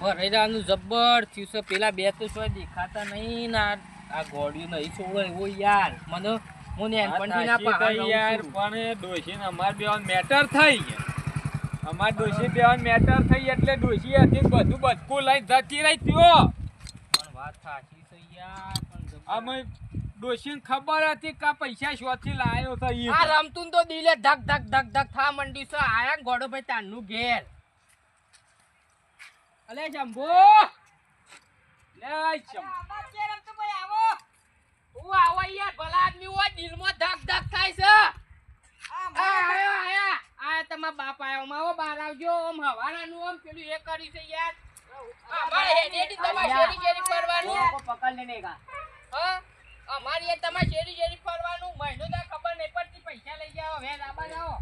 ભરેરાનું જબ્બર થયું છે. પેલા બે તો શું દેખાતા નહીં ને આ ગોળ્યું નહીં છોડો એવો યાર મને હું નેનપણથી ના પહાડ યાર પણ ડોશી ને અમાર બેવાન મેટર થઈ અમાર ડોશી બેવાન મેટર થઈ એટલે ડોશી હતી બધું બચકું લઈને જતી રહી ત્યો પણ વાત સાચી છે યાર પણ અમે ડોશીને ખબર હતી કે આ પૈસા શોથી લાયો છે ઈ આ રમતું તો દિલે ધક ધક ધક ધક થા મંડી છે. આયા ને ગોડો ભાઈ તારનું ઘેર અલે જંબો લે ચમ હું આવો યાર ભલા આદમી હોય દિલમાં ધક ધક થાય છે. આયા તમારા બાપ આયો માવો બહાર આવજો ઓમ હવારાનું ઓમ પેલું એ કરી છે યાર. અમારે હેડેડી તમારે શેરી શેરી ફરવાનું પકડ લેને કા હા અમારી એ તમારે શેરી શેરી ફરવાનું મહિનો તો ખબર નહીં પડતી પૈસા લઈ જાઓ વેર આબા જાઓ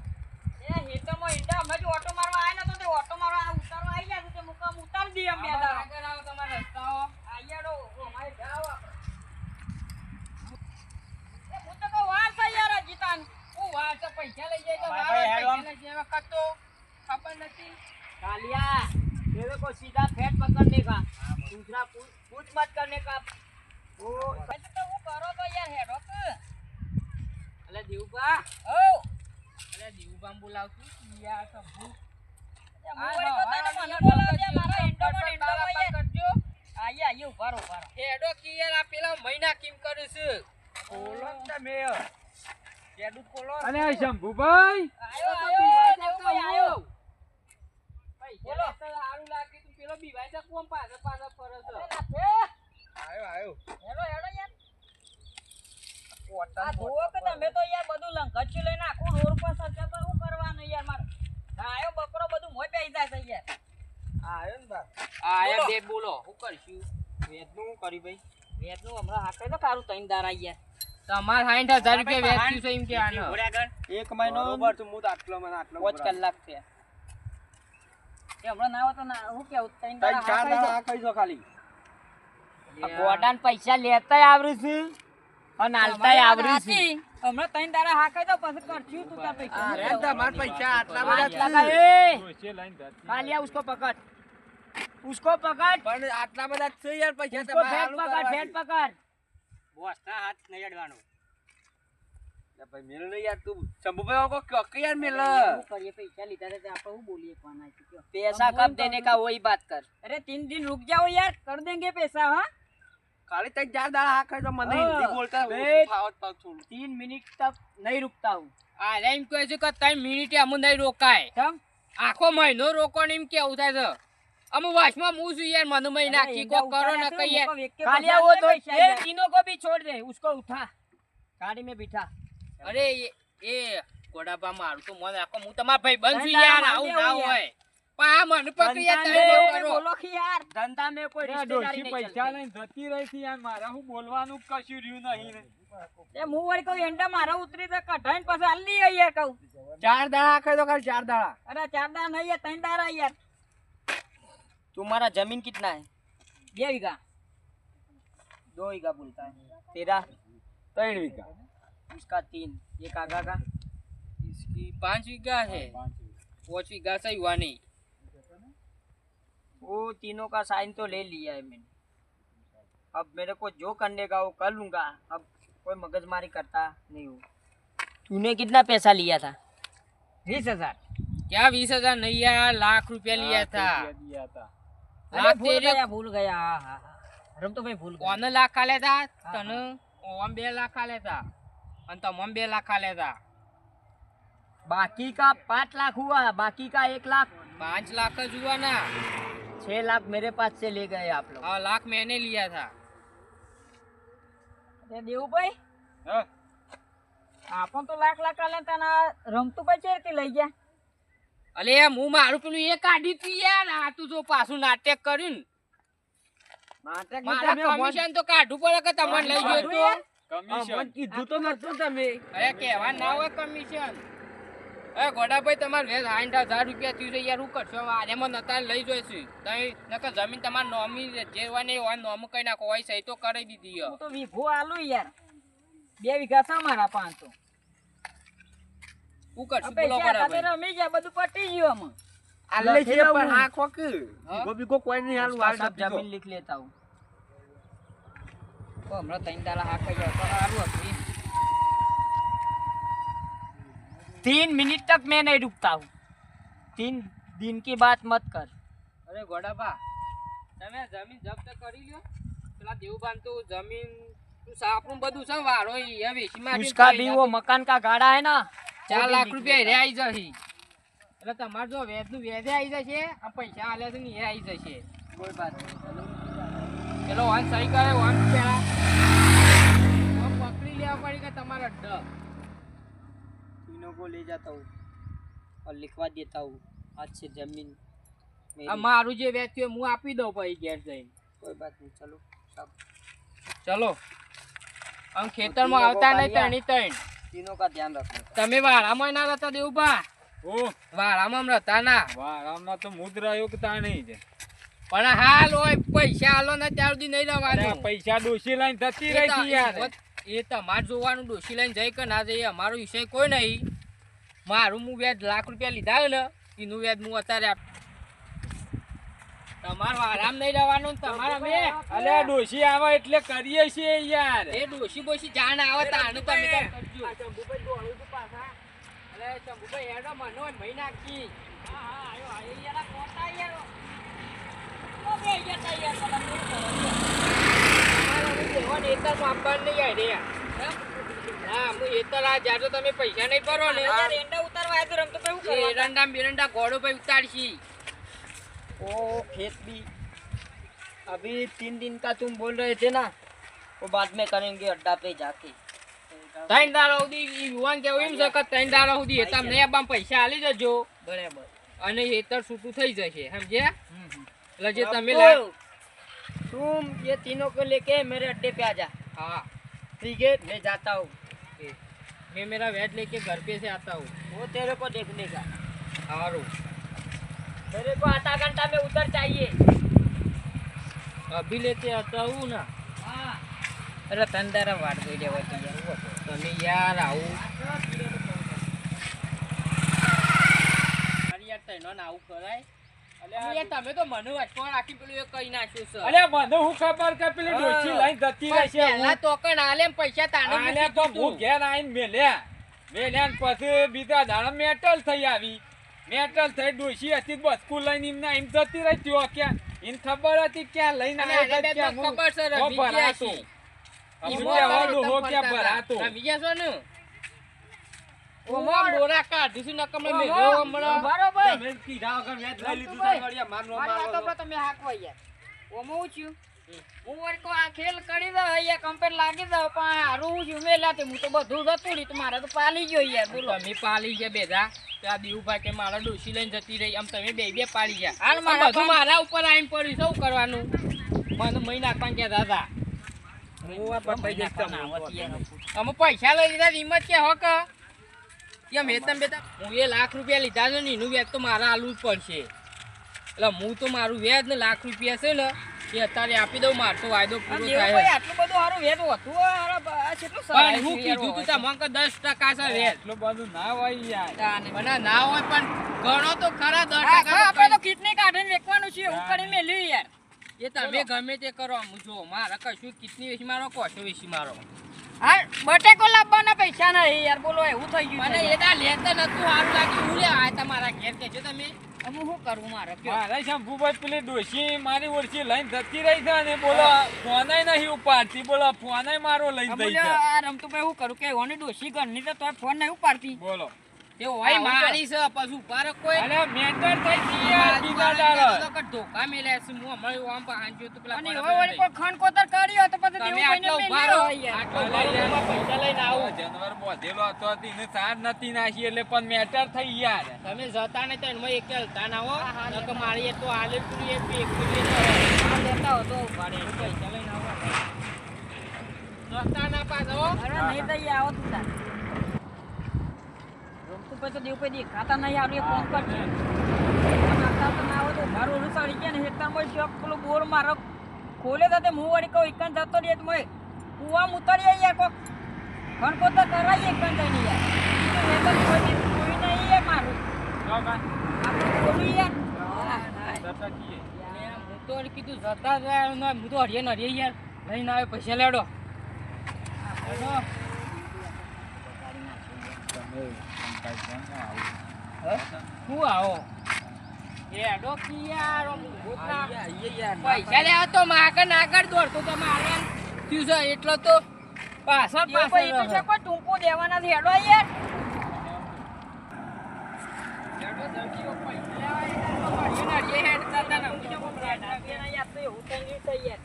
એ હેતમાં હેડા અમે જો ઓટો મારવા આયા નતો તે ઓટો મારવા આ ઉતારવા આવી ગયા છે તે મુકામ ઉતારી દી અમે દાડા આગળ આવો તમારા રસ્તાઓ આયાડો અમારે જાવ એ હું તો કો વાર છે યાર જીતાન હું વાર તો પૈસા લઈ જાય તો ભાઈ, વાર હેડો. પૈસા લઈ જાય વખત તો ખબર નથી. कालिया तेरे को सीधा फेट पकड़ने का दूसरा कुछ मत करने का ओ तो वो करो तो यार हेडो के અલે દેવબા ओ અલે દેવબા બોલાવતું યાર સબુ मोबाइल को तो મને બોલાવ દે મારા ઇન્ટરનેટ કરજો આયા આયો ઉભારો ઉભારો હેડો કી યાર આ પેલા મહિના કેમ કરે છે બોલો તમે ખેડૂત કોલો અને આ શંભુભાઈ આયો આયો દેવભાઈ આયો બોલો સારું લાગે તું પેલો બીવાય છે કોમ પાછળ પાછળ ફરે છે આયો હેડો હેડો યાર કોટન આ જોવો કે તમે તો યાર બધું લંકચ્યું લઈને આખું રોડ પર સચ્ચા તો શું કરવાનું યાર મારે આયો બકરો બધું મોય પેઈ જાય છે યાર આયો ને બા આયા બે બોલો હું કરશું વેદનું હું કરી ભાઈ વેદનું હમણાં હાકે તો કારું તઈન દારા યાર તમાર 60000 રૂપિયા વેચ્યું છે એમ કે આનો એક મહિનો બરોબર તો હું તો આટલો મને આટલો 5 કલાક છે એ હમણાં ના આવે તો ના હું કેવું તઈન તઈ દારા ચાર હાકે દાડા આ કઈ જો ખાલી આ ગોડાન પૈસા લેતાય આવરી છે અને આલતાય આવરી છે હમણાં તઈન દારા હાકે તો પછી કરશું તું તાર પૈસા અરે તમાર પૈસા આટલા બધા લगा ए ડોશી લઈને જતી कालिया उसको पकड़ उसको पकड़ પણ આટલા બધા છે યાર પૈસા उसको फेंट पकड़ फेंट पकड़ બોસના હાથ નહીં અડવાનો ભાઈ મેલ ને યાર તું શંભુભાઈ કો કે યાર મેલ वो करिए पैसा लीधा था आप वो बोलिए कौन है क्यों पैसा कब देने का वही बात कर अरे 3 दिन रुक जाओ यार कर देंगे पैसा हाँ ખાલી તઈ ચાર દાડા આ કઈ તો મને હિન્દી બોલતા બેટ. ફાવત પાવ થોડું 3 मिनट तक नहीं रुकता हूँ આ એમ કહે છે કે 3 મિનિટે અમુ નહીં રોકાય तब આખો મહિનો રોકો ને એમ કેવું થાય છે અમુ વાસમાં હું છું યાર મને મહિના કી કો કરો ને કઈ યાર कालिया वो तो ये तीनों को भी छोड़ दे उसको उठा गाड़ी में बिठा અરે એ ગોડાબા મારું તો મને આખો હું તમાર ભાઈ બંધ છું યાર આવું ના હોય પણ આ મને પકડ્યા તમે કરો बोलो कि यार धंधा में कोई रिश्तेदारी ડોશી नहीं પૈસા चलती લઈને જતી રહી છે યાર મારા હું બોલવાનું કશું રહ્યું નહીં ને ये मुंह वाली को एंडा मारा उतरी तो कठाइन पास हल ली है यार कहूं ચાર દાડા આખે તો ખાલી ચાર દાડા अरे 4 दाना नहीं है 3 दाना यार तुम्हारा जमीन कितना है 2 बीघा 2 बीघा बोलता है तेरा 3 વીઘા उसका 3 ये काका का इसकी 5 वीघा है 5 वीघा सही हुआ नहीं वो तीनों का साइन तो ले लिया है मैंने अब मेरे को जो करने का वो कर लूंगा अब कोई मगजमारी करता नहीं हूँ तूने कितना पैसा लिया था 20,000 क्या 20,000 नहीं यार लाख रुपया लिया था દિયા હતા लाख तेरे भूल गया हाँ हाँ हम तो मैं भूल गया કોને લાખ આલે તા તને ઓમ 2 લાખ આલે તા અને તમમ 2 લાખ આલે તા बाकी का 5 लाख हुआ बाकी का 1 लाख 5 लाख જ हुआ ना 6 लाख मेरे पास से ले गए आप लोग हाँ लाख मैंने लिया था देव भाई હા आपन तो लाख लाख लेता ना रमतू पे चेरती लई गया અલે હું મારું પેલું એ કાઢી તી યાર આ તું જો પાછું નાટક કર્યું ને नाटक મારા કમિશન તો કાઢવું પડે કે તમને લઈ ગયો તો કમિશન કીધું તો નતું તમે અરે કહેવા ના હોય કમિશન એ ગોડાભાઈ તમારે વેચ 60,000 રૂપિયા થયું છે યાર હું કરશો આરેમાં નતા લઈ જોઈશું તઈ નકર જમીન તમાર નોમી જે હોય ને હોય નોમ કઈ નાખો હોય સહી તો કરી દીધી હું તો વીઘો આલુ યાર 2 વીઘા છે મારા 5 તો હું કરશું અબે બોલો તમે ગોડાભાઈ રમી ગયા બધું પટી ગયું આમાં આલે છે લખી પણ લઉં. હા કોક હા? બીગો કોઈ નહીં હાલ उसका सब जमीन लिख लेता हूँ તો હમણાં 3 દાડા હા કહી જાવ તો સારું હતું 3 मिनट तक मैं नहीं रुकता हूँ 3 दिन की बात मत कर અરે ગોડાબા તમે જમીન જપ્ત કરી લ્યો પેલા દેવબાન તો જમીન તું સાપરું બધું છે વાળો ઈ હવે વેચી મારી उसका भी वो मकान का गाड़ा है ना 4 લાખ રૂપિયા રે આવી જશે એટલે તમારે જો વેજનું વેજે આવી જશે આ પૈસા આલ્યા છે ને એ આવી જશે कोई बात नहीं પેલો વાન સહી કરે વાન પેલા આમ પકડી લેવા પડી કે તમારા ડ तीनों को ले जाता हूँ और लिखवा देता हूँ आज से जमीन मेरी। આ મારું જે વેચ છે હું આપી દઉં પછી ઘેર જઈને कोई बात नहीं चलो सब ચલો આમ ખેતરમાં આવતા નહીં તણી તણ तीनों का ध्यान रखना તમે વાળામાં ના રહેતા દેવબા ઓ વાળામાં રહેતા ના વાહ આમના તો મુદ્રા યોગ તા નહીં છે પણ હાલ હોય પૈસા આલો ને ત્યાર સુધી નહીં અરે આ રહેવાનું પૈસા ડોશી લઈને જતી રહી છે યાર એ તમારે જોવાનું ડોસી લઈને જઈ કે ના જઈએ અમારો વિષય કોઈ નહીં મારું હું વ્યાજ લાખ રૂપિયા લીધા હોય ને એનું વ્યાજ હું અત્યારે તમારું આરામ નહીં રહેવાનું ને તમારે અમે અલે ડોશી આવે એટલે કરીએ છીએ યાર એ ડોસી બોસી જાણ આવે તાનું તમે તાર કરજો અરે શંભુભાઈ હેડો મનો મહી નાખી હા હા આયો આયો યાર કોટા યાર ઓ બે યાર તા યાર તમારે દેવાન એતા તો આપવાનું નહીં આય રે હા હું એતર આ જાજો તમે પૈસા નહીં ભરો ને एंडा उतारवा है तो रम तो पे એ એરંડા બેરંડા ઘોડો ભાઈ ઉતારશી ओ खेत भी अभी 3 दिन का तुम बोल रहे थे ना वो बाद में करेंगे अड्डा पे जाके ત્રણ દાડા સુધી ઈ યુવાન કેવું એમ છે કે 3 દાડા સુધી એ તમને આબામ પૈસા આલી જજો बराबर અને હેતર છૂટું થઈ જશે સમજ્યા એટલે જે તમે तुम ये तीनों को लेके मेरे अड्डे पे आ जा हाँ ठीक है मैं जाता हूँ मैं मेरा वेट लेके घर पे से आता हूँ वो तेरे को देखने का हारू मेरे को आधा घंटा में उधर चाहिए अभी लेते आता हूँ ना हाँ અરે તંદારા વાટ જોઈ લેવા તમે યાર આવું અરે યાર તૈનો ને આવું કરાય અરે યાર તમે તો મને વચમાં રાખી પેલું એ કઈ નાખ્યું છે અલે મને હું ખબર કે પેલી ડોશી લઈને જતી રહી છે પહેલા તો કણ આલે ને પૈસા તાને આને તો હું ઘેર આવીને મેલ્યા ને પછી બીજા દાડા મેટલ થઈ આવી મેટલ થઈ ડોશી હતી બસકુ લઈને એમને એમ જતી રહી ત્યો ક્યાં એને ખબર હતી ક્યાં લઈને અને આવ્યો આને ક્યાં તો ખબર છે હું રમી ગયા ભરાતો. છે. હવે ઈ ક્યાં મોટા વાળું હો રસ્તા ક્યાં ફરતા ભરાતો. હતા. રમી ગયા છો ને ઓમો ડોરા કાઢીશું નકમ મે જો હમણાં બરોબર તમે કીધા વગર વેચ લઈ લીધું ભાઈ. છે વળિયા મારનો મારી વાતો મારવાનો. પર તમે હાંકવા યાર ઓમો હું છું હું વળી કો આ ખેલ કરી દઉં અહીંયા કમ્પેર લાગી દઉં પણ હારું હું છું મેલાથી હું તો બધું જતું રહી તો મારે તો પાલી ગયો યાર બોલો તમે પાલી ગયા બેધા ત્યાં દીવુભાઈ કે મારા ડોશી લઈને જતી રહી આમ તમે બે પાડી ગયા હાલ આમ મારા બધું કામ- મારા ઉપર આવીને પડ્યું શું કરવાનું મને મહી નાખવાનું કહેતા હતા હું આ પતાઈ જઈશ તમને. અમે પૈસા લઈ લીધા હિંમત કે હો કે કેમ હેતમ બેતા હું એ લાખ રૂપિયા લીધા છે ને એનું વ્યાજ તો મારા આલવું જ પડશે એટલે હું તો મારું વ્યાજ ને લાખ રૂપિયા છે ને એ અત્યારે આપી દઉં મારો તો વાયદો પૂરો થાય આટલું બધું સારું વેત હતું આ કેટલું પણ હું કીધું તું તમને કે 10% છે વ્યાજ એટલું બધું ના હોય યાર મને ના હોય પણ ગણો તો ખરા 10% આપણે તો કિડની કાઢીને વેચવાનું છે એવું કરીને મેલ્યું યાર એ તમે ગમે તે કરો આમ જો મારે કશું કિતની વેચી મારો કોશો વેચી મારો હા બટેકો લાવવાના પૈસા નહીં યાર બોલો એવું થઈ ગયું મને છે એના લેતા નતું સારું લાગ્યું હું લે આ તમારા ઘેર કહેજો તમે હવે હું શું કરું મારે કયો મારે શંભુભાઈ પેલી ડોશી મારી ઓળખી લઈને જતી રહી છે ને બોલો ફોનાય નહીં ઉપાડતી બોલો ફોનાય મારો લઈને જઈ છે આ રમતુભાઈ હું કરું કે ઓની ડોશી ઘરની તો તોય ફોન નહીં ઉપાડતી બોલો તે હોય મારી છે પછી ઉભા રહો કોઈ અરે મેટર થઈ ગઈ યાર બીજા દાડા ધોકા મેલ્યા છે હું હમણાં આમ પાંચો તો પેલા અને હવે વળી કોઈ ખણકોતર કર્યો તો પછી તમે દેવું આટલો કોઈને ઉભા રહો મેલ્યો યાર આટલો ઉભા રહો, એમાં પૈસા લઈને આવો જાનવર બોધેલો હતો એને સાર નથી નાખી એટલે પણ મેટર થઈ યાર તમે જતા ને તો એમાં એક હલતા ના હો નકર મારી એ તો આલે પૂરી એક એક આ લેતા હો તો ભાડે પૈસા લઈને આવો જતા ના પાછો અરે નહીં તો ઈ આવો તું તાર રમતુભાઈ તો દેવભાઈ દેખાતા નહીં આવું એ કોમ કરશે આવતા તો ના આવો તો મારું ઓલું સડી ગયા ને હેતરમાં શોખ પેલું બોર મારો ખોલે તો તે હું વળી કહું એકન જતો રહે તો મેં કુવામાં ઉતરીએ યાર કોક ખણકોતર કરાવીએ એકન જઈને યાર હેતર કોઈ નહીં યાર મારું આપણે બોલું યાર જતા છીએ. હું તો કીધું જતા રહ્યા ને હું તો હરિયે ને હરિયે યાર લઈને આવે પૈસા લેડો હેડો. તમે કાંઈ કોણ આવું? શું આવો હેડો કી યાર આમ ગોતરા. યાર પૈસા લેવા તો આગળ આગળ દોડતો તમે આર્યન થયું છે એટલો તો પાછળ ભાઈ પાછળ તો છે રહો. કોઈ ટૂંપો દેવાના છે હેડો યાર હેડો જલ્દી ઓ પૈસા લેવા યાર તો હરિયે ને હરિયે હેડતા હતા ને હું તો યાર તો એવું કઈ નહીં થઈ યાર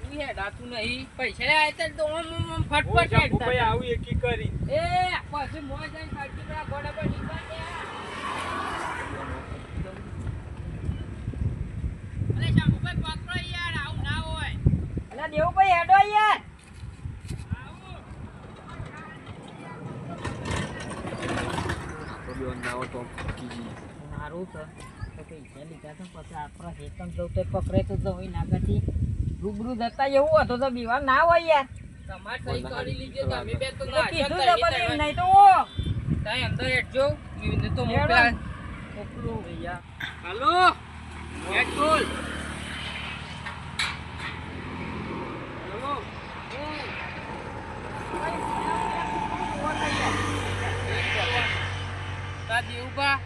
તું હેડાતું નહીં પૈસા લેવા આવ્યા તો ઓમ ઓમ ઓમ ફટફટ હું હેડતા શંભુભાઈ હતા. આવું એકી કરી. એ પછી મોજ જઈને ખર્ચી પેલા ઘોડા પર નીકળ્યા. અરે શંભુભાઈ પકડો યાર આવું ના હોય. અલા દેવુભાઈ હેડો યાર મારું તો પૈસા લીધા તો પછી આપણા હેતમ જવું તો પકડે તો જવું નાગરથી રૂબરૂ જતા એવું હતું તો બીવા ના હોય યાર તમારે સહી કરી લીધે તમે બે તો તો ના કીધું શકતા તો પછી નહીં. નહીં તો તાઈ અંદર હેડજો ઈવને તો મોકલા મોકલું ભૈયા. હાલો હેડ બોલ. હાલો તા દેવબા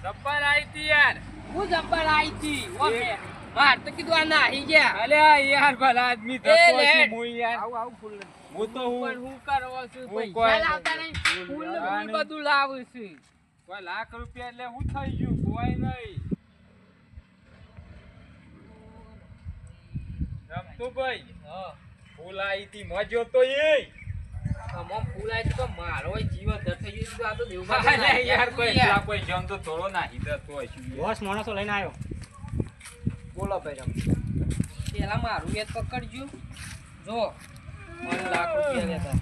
જબ્બર આવી તી યાર. હું જબ્બર આઈ છી ઓકે માર તો કીધું આ નાહી ગયા. અલ્યા યાર ભલા આદમી થતો એ છું લેટ. હું યાર. આવું ફૂલ હું તો પણ હું કરવા છું હું પૈસા કોઈ લાવતા નહીં ફૂલ ને ફૂલ નહીં. બધું લાવું છું. કોઈ લાખ રૂપિયા એટલે હું થઈ ગયું કોઈ નહીં. રમતુભાઈ હા ફૂલ આવી તી મજો તો એ તમામ ફૂલ આવી તો મારો જીવ અધર થઈ ગયો તો આ તો દેવબા અલ્યા યાર કોઈ પેલા કોઈ જમ તો થોડો નાહી જતો હશું યાર. બોસ માણસો લઈને આવ્યો. બોલો ભાઈ રમ પેલા મારું વેત પકડજો જો મને લાખ રૂપિયા લેતા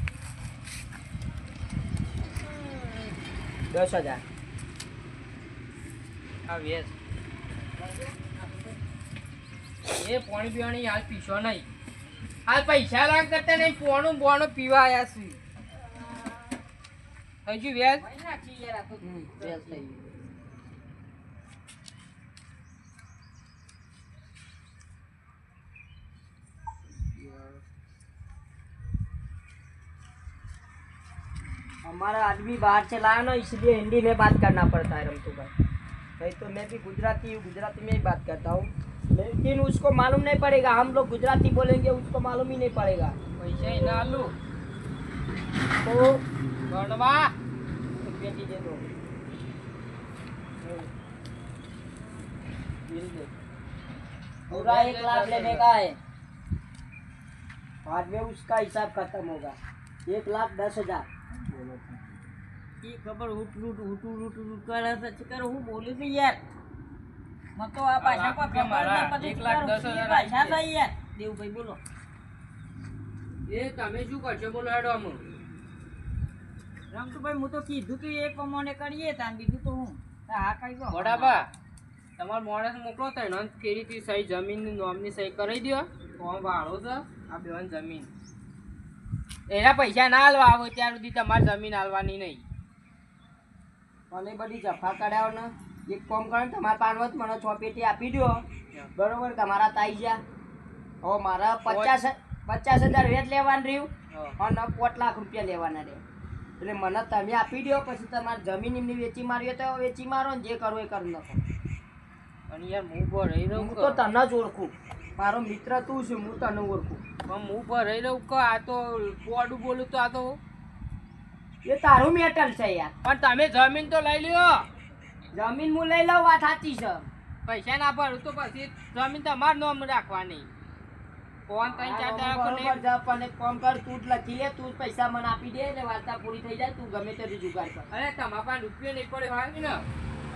10,000 આ વેત એ પાણી પીવાની હાલ પીશો નહીં હાલ પૈસા લાગ કરતા નહીં પોણું બોણું પીવા આયા છે હજુ વેત વેલ થઈ ગયું हमारा आदमी बाहर से लाया ना इसलिए हिंदी में बात करना पड़ता है रमतू भाई नहीं तो मैं भी गुजराती हूँ गुजराती में ही बात करता हूँ लेकिन उसको मालूम नहीं पड़ेगा हम लोग गुजराती बोलेंगे उसको मालूम ही नहीं पड़ेगा પૈસા એના આલુ तो ગણવા पेटी दे दो बिल दे पूरा 1 लाख लेने का है बाद में उसका हिसाब खत्म होगा 1,10,000 की खबर हुट लूट कर હું બોલું છું યાર મત તો આ ભાષા કોઈ કે મારા ખબર ન 1,10,000 ભાષા થઈ યાર દેવભાઈ બોલો એ તમે શું કરશો બોલો હેડો અમુ રમતુભાઈ હું તો કીધું તું એ પ્રમાણે કરીએ તાન બીજું તો હું હા કઈ દો બરાબર તમારો માણસ મોકલો તો એનો કેરીથી સહી જમીનની નોમની સહી કરી દો ફોર્મ વાળો છે આ બેન જમીન એના પૈસા ના હાલવા આવે ત્યાર સુધી તમારે જમીન હાલવાની નહીં મને બધી જફા કઢાવો ને એક કામ કરો ને તમારા પાનવત મને 6 પેટી આપી દો બરોબર તમારા તાઈ જા હવે મારા 50,000 વેચ લેવાનું રહ્યું અને 5 લાખ રૂપિયા લેવાના રહે એટલે મને તમે આપી દો પછી તમારે જમીન એમની વેચી મારી હોય તો વેચી મારો ને જે કરવું એ કરી નાખો અને યાર હું પર રહી રહું હું તો તને જ ઓળખું મારો મિત્ર તું છે હું તને ઓળખું પણ હું પર રહી રહું કે આ તો પોડું બોલું તો આ તો એ તારું મેટલ છે યાર પણ તમે જમીન તો લઈ લ્યો જમીન હું લઈ લઉં વાત સાચી છે પૈસા ના ભરું તો પછી જમીન તમારે નોમ રાખવાની ફોન 3-4 દાડા બરોબર કોને છે, પણ એક કામ કર તું જ લખી લે તું જ પૈસા મને આપી દે એટલે વાર્તા પૂરી થઈ જાય તું ગમે તે જુગાડ કર અરે તમારા પાસે રૂપિયો નહીં પડે હોય ને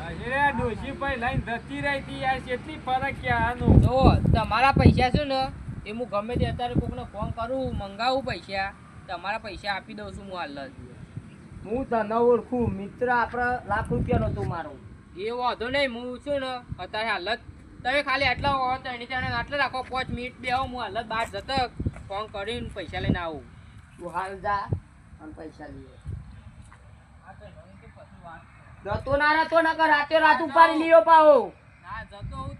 અરે ડોશીભાઈ લઈને જતી રહી તી યાર કેટલી ફરક કે આનું. જો તમારા પૈસા છે ને એ હું ગમે તે અત્યારે કોકને ફોન કરું મંગાવું પૈસા તમારા પૈસા આપી દઉં છું હું હાલ જ હું તને ઓળખું મિત્ર આપણા લાખ રૂપિયાનો તું મારો એ વાંધો નહીં હું છું ને અત્યારે હાલ જ તમે ખાલી આટલા હો તો એની ત્યાં આટલા રાખો 5 મિનિટ બે આવો હું હાલ જ બહાર જતો ફોન કરીને પૈસા લઈને આવું તું હાલ જા અને પૈસા લઈએ જતો ના રહેતો નકર રાતે રાત ઉપાડી લીયો પાહો. ના જતો હું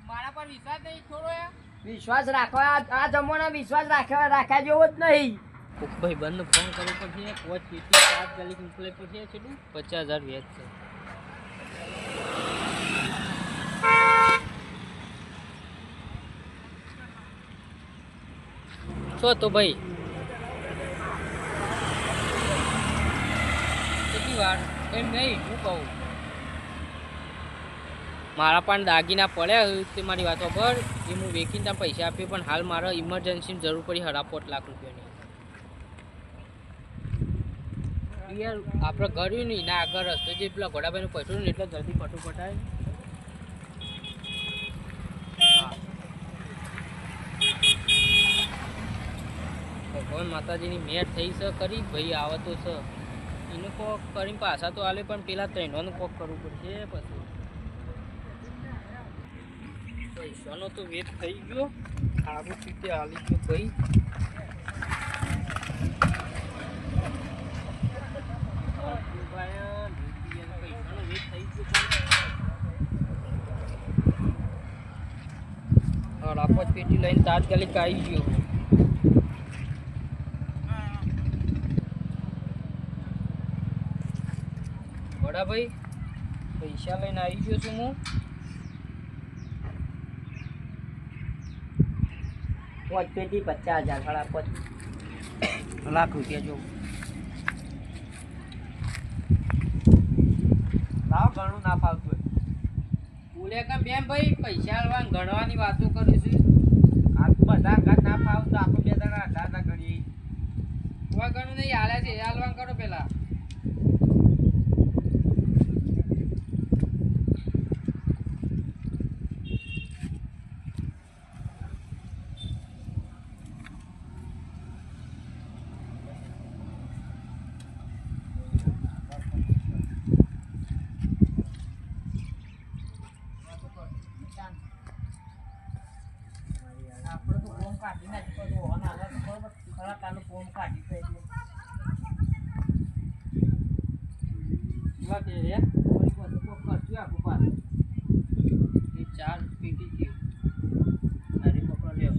મારા પર વિશ્વાસ નહીં થોડો યાર. વિશ્વાસ રાખવા આ જમાના વિશ્વાસ રાખ્યા જેવો જ નહીં. ભાઈ બંધ ફોન કરવો પડશે. કોચ કેટલી 7 ગલી મોકલે પડશે. કેટલું 50,000 વ્યાજ છે. છો તો ભાઈ કેટલી વાર એમ નહીં હું કહું મારા પણ દાગીના પડ્યા તે મારી વાતો પર એ હું વેચીને ત્યાં પૈસા આપ્યો પણ હાલ મારે ઇમરજન્સીમાં જરૂર પડી 7.5 લાખ રૂપિયાની. યાર આપણે કર્યું નહીં ના આગળ રસ્તો જે પેલા ઘોડાભાઈનું પૈસું ને એટલે જલ્દી ફટોફટાય. ભગવાન માતાજીની મેર થઈ છે ખરી ભાઈ આવે તો છે એનું કોક કરીને પાછા તો આલે પણ પેલા ત્રણોનું કોક કરવું પડશે. પછી પૈસાનો તો વેટ થઈ ગયો સારું રીતે હાલી ગયો ભાઈ. આપત પેટી લઈને તાત્કાલિક આવી ગયો. ભાઈ પૈસા લઈને આવી ગયો છું હું. પોચ પેટી 50,000 સાડા 5 લાખ રૂપિયા જો. લાવ ઘણું ના ફાવતું બોલે કે બેન ભાઈ પૈસા આલવા ગણવાની વાતો કરું છું. આ બધા ઘર ના ફાવતું આપણે બે જણા 18 ગણીએ. કોઈ ગણું નહીં હાલે છે હાલવાન કરો પેલા. આપણે તો ફોન કાઢી નાખ્યો તો ઓન આવે તો બરોબર ખરા કાલો ફોન કાઢી દે એટલે વાગે રે કોઈ બધું કોક કરજો આપું પાછું. એ 4 પેટી થયું. અરે પકડો લ્યો.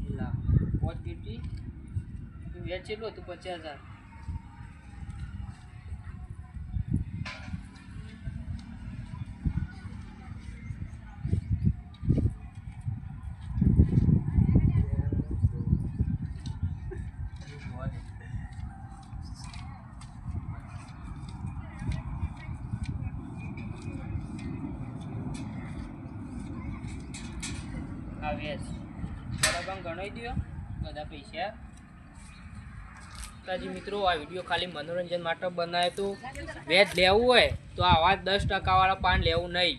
એલા 5 પેટી તું વેચ કેટલું હતું 50,000. આ વેચ બરાબર ગણાવી દો બધા પૈસા. તાજી મિત્રો આ વિડીયો ખાલી મનોરંજન માટે બનાવ્યો તો વેચ લેવું હોય તો આવા 10% વાળા પાન લેવું નહીં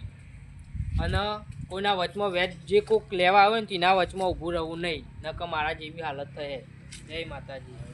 અને કોઈના વચમાં વેચ જે કોઈક લેવા આવે ને તેના વચમાં ઊભું રહેવું નહીં નકર મારા જેવી હાલત થાય. જય માતાજી.